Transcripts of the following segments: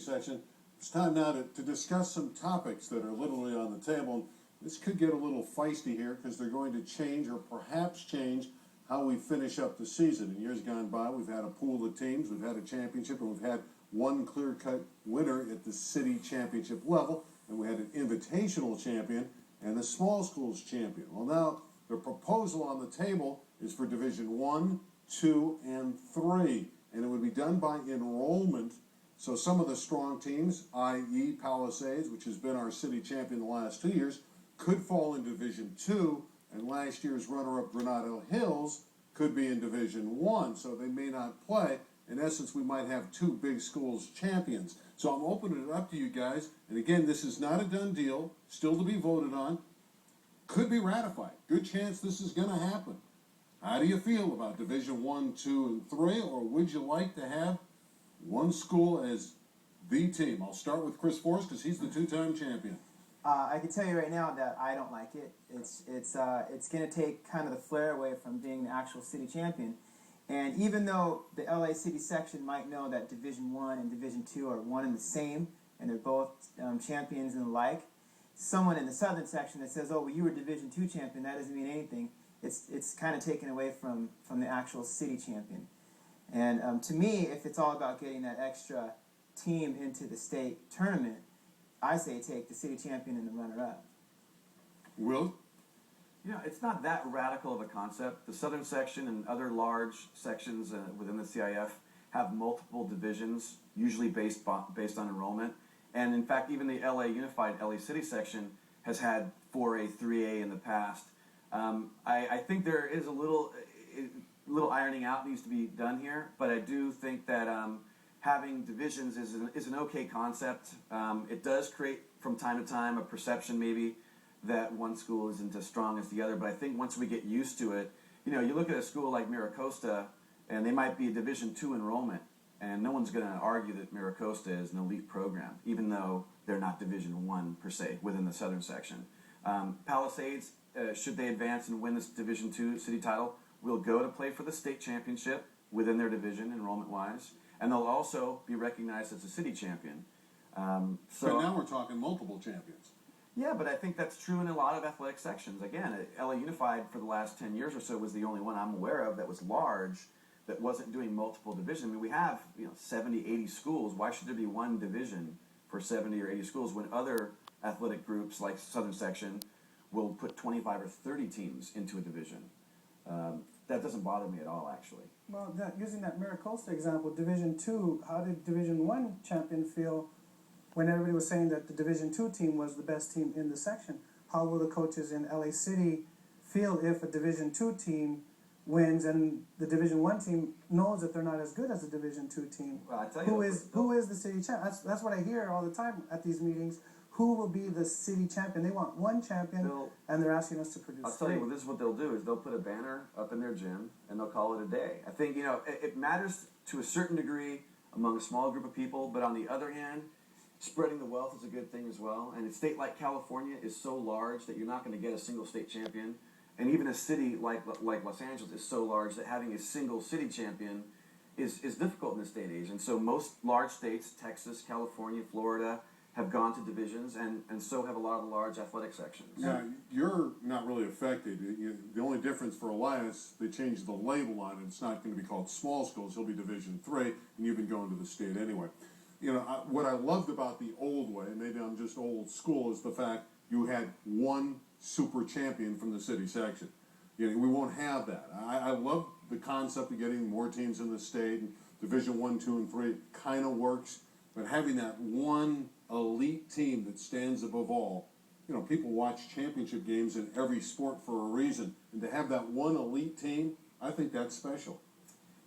section. It's time now to discuss some topics that are literally on the table. This could get a little feisty here because they're going to change or perhaps change how we finish up the season. In years gone by, we've had a pool of teams, we've had a championship, and we've had one clear-cut winner at the city championship level, and we had an invitational champion and a small schools champion. Well, now the proposal on the table is for Division 1, 2, and 3, and it would be done by enrollment. So some of the strong teams, i.e. Palisades, which has been our city champion the last 2 years, could fall in Division 2, and last year's runner-up Granado Hills could be in Division 1, so they may not play. In essence, we might have two big schools champions. So I'm opening it up to you guys, and again, this is not a done deal, still to be voted on, could be ratified. Good chance this is going to happen. How do you feel about Division 1, 2, and 3, or would you like to have one school as the team? I'll start with Chris Forrest because he's the two-time champion. I can tell you right now that I don't like it. It's going to take kind of the flair away from being the actual city champion. And even though the LA City section might know that Division 1 and Division 2 are one and the same, and they're both champions and the like, someone in the southern section that says, oh, well, you were Division 2 champion, that doesn't mean anything. It's kind of taken away from the actual city champion. And to me, if it's all about getting that extra team into the state tournament, I say take the city champion and the runner-up. Will? You know, it's not that radical of a concept. The southern section and other large sections within the CIF have multiple divisions, usually based on enrollment. And in fact, even the LA Unified LA City section has had 4A, 3A in the past. I think there is a little ironing out needs to be done here, but I do think that having divisions is an okay concept. It does create from time to time a perception maybe that one school isn't as strong as the other, but I think once we get used to it, you know, you look at a school like Miracosta and they might be a Division 2 enrollment, and no one's going to argue that Miracosta is an elite program, even though they're not Division 1 per se within the southern section. Palisades, should they advance and win this Division 2 city title, will go to play for the state championship within their division enrollment-wise, and they'll also be recognized as a city champion. But now we're talking multiple champions. Yeah, but I think that's true in a lot of athletic sections. Again, LA Unified for the last 10 years or so was the only one I'm aware of that was large, that wasn't doing multiple divisions. I mean, we have 70, 80 schools. Why should there be one division for 70 or 80 schools when other athletic groups like Southern Section will put 25 or 30 teams into a division? That doesn't bother me at all, actually. Well, using that Miracosta example, Division 2, how did Division 1 champion feel when everybody was saying that the Division 2 team was the best team in the section? How will the coaches in LA City feel if a Division 2 team wins and the Division 1 team knows that they're not as good as a Division 2 team? Well, I tell you who is the city champion? That's what I hear all the time at these meetings. Who will be the city champion? They want one champion, and they're asking us to produce I'll tell you, well, this is what they'll do, is they'll put a banner up in their gym, and they'll call it a day. I think, it matters to a certain degree among a small group of people, but on the other hand, spreading the wealth is a good thing as well. And a state like California is so large that you're not going to get a single state champion. And even a city like Los Angeles is so large that having a single city champion is difficult in this day and age. And so most large states, Texas, California, Florida, have gone to divisions, and so have a lot of the large athletic sections. Yeah, you're not really affected. The only difference for Elias, they changed the label on it. It's not going to be called small schools. He'll be Division 3, and you've been going to the state anyway. What I loved about the old way, maybe I'm just old school, is the fact you had one super champion from the city section. We won't have that. I love the concept of getting more teams in the state, and Division 1, 2, and 3 kind of works, but having that one elite team that stands above all, people watch championship games in every sport for a reason, and to have that one elite team, I think that's special.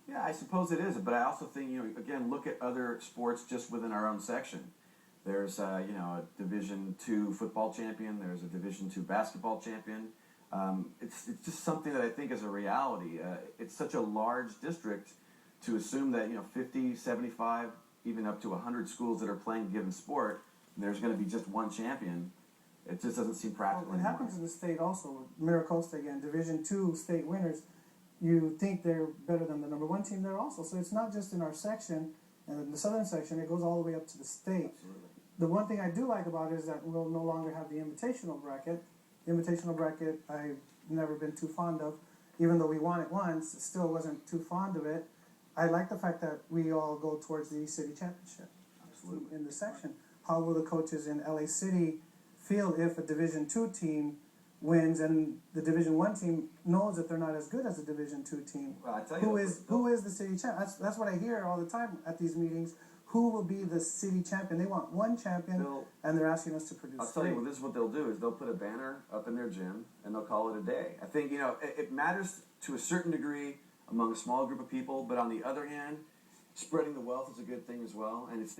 Yeah, I suppose it is, but I also think, again, look at other sports just within our own section. There's, a Division 2 football champion. There's a Division 2 basketball champion. It's just something that I think is a reality. It's such a large district to assume that, 50, 75, even up to 100 schools that are playing a given sport, there's going to be just one champion. It just doesn't seem practical anymore. It happens in the state also. Miracosta, again, Division 2 state winners. You think they're better than the number 1 team there also. So it's not just in our section. And in the southern section, it goes all the way up to the state. Absolutely. The one thing I do like about it is that we'll no longer have the invitational bracket. The invitational bracket I've never been too fond of. Even though we won it once, still wasn't too fond of it. I like the fact that we all go towards the city championship. Absolutely. In the section. How will the coaches in LA City feel if a Division II team wins and the Division I team knows that they're not as good as a Division II team? Well, I tell you, Who is the city champ? That's what I hear all the time at these meetings. Who will be the city champion? They want one champion, They'll- and they're asking us to produce I'll tell you, three. well, this is what they'll do: is they'll put a banner up in their gym and they'll call it a day. I think it matters to a certain degree among a small group of people, but on the other hand, spreading the wealth is a good thing as well, and it's